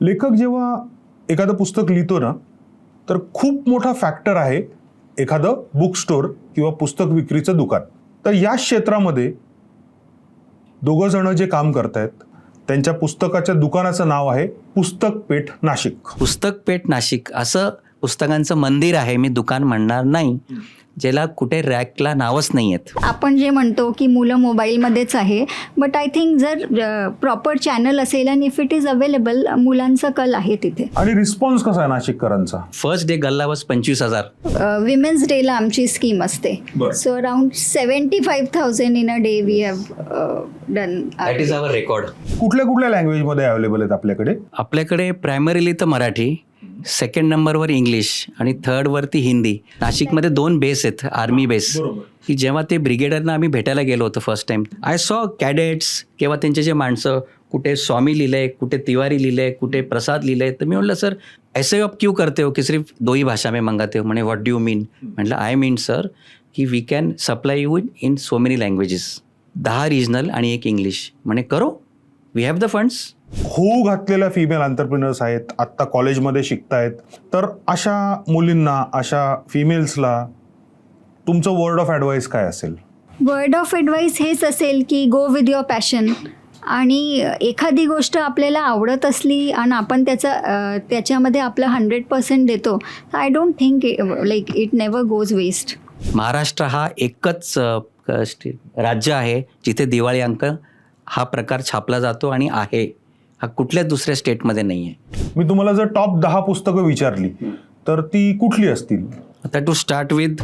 लेखक जेव्हा एखादं पुस्तक लिहितो ना, तर खूप मोठा फॅक्टर आहे एखादं बुक स्टोअर किंवा पुस्तक विक्रीचं दुकान. तर या क्षेत्रामध्ये दोघं जण जे काम करतायत त्यांच्या पुस्तकाच्या दुकानाचं नाव आहे पुस्तक पेठ नाशिक. पुस्तक पेठ नाशिक असं पुस्तकांचं मंदिर आहे, मी दुकान म्हणणार नाही, ज्याला कुठे रॅकला नावच नाही आहेत. आपण जे म्हणतो की मुलं मोबाईलमध्येच आहे, बट आय थिंक जर प्रॉपर चॅनल असेल आणि इफ इट इज अवेलेबल, मुलांचा कल आहे तिथे. आणि रिस्पॉन्स कसा आहे नाशिककरांचा? फर्स्ट डे गल्ला वॉज 25,000. विमेन्स डेला आमची स्कीम असते, so around 75,000 in a day we have done. That is our record. कुठल्या कुठल्या लँग्वेजमध्ये अवेलेबल आहेत आपल्याकडे? आपल्याकडे प्रायमरीली तर मराठी, सेकंड नंबरवर इंग्लिश आणि थर्डवरती हिंदी. नाशिकमध्ये 2 बेस आहेत, आर्मी बेस, की जेव्हा ते ब्रिगेडरना आम्ही भेटायला गेलो होतो first time, I saw cadets किंवा त्यांचे जे माणसं, कुठे स्वामी लिहिलंय, कुठे तिवारी लिहिलंय, कुठे प्रसाद लिहिलंय. तर मी म्हटलं, सर ऐसे आप क्यों करते हो की सिर्फ 2 ही भाषा में मंगाते हो? म्हणे व्हॉट डू यू मीन? म्हटलं आय मीन सर की we can supply you in so many languages, 10 regional आणि 1 इंग्लिश. म्हणे करो, वी हॅव द फंड्स. होऊ घातलेल्या फिमेल एंटरप्रिनर्स आहेत, आत्ता कॉलेजमध्ये शिकतायत. तर अशा मुलींना, अशा फिमेल्सला तुमचं वर्ड ऑफ ॲडवाईस काय असेल? वर्ड ऑफ ॲडवाईस हेच असेल की गो विथ युअर पॅशन. आणि एखादी गोष्ट आपल्याला आवडत असली आणि आपण त्याच्यामध्ये आपलं 100% देतो, I don't think like it never goes waste. Maharashtra हा एकच राज्य आहे जिथे दिवाळी अंक हा प्रकार छापला जातो आणि आहे. हा कुठल्याच दुसऱ्या स्टेटमध्ये नाही आहे. मी तुम्हाला जर टॉप 10 पुस्तकं विचारली तर ती कुठली असतील? आता टू स्टार्ट विथ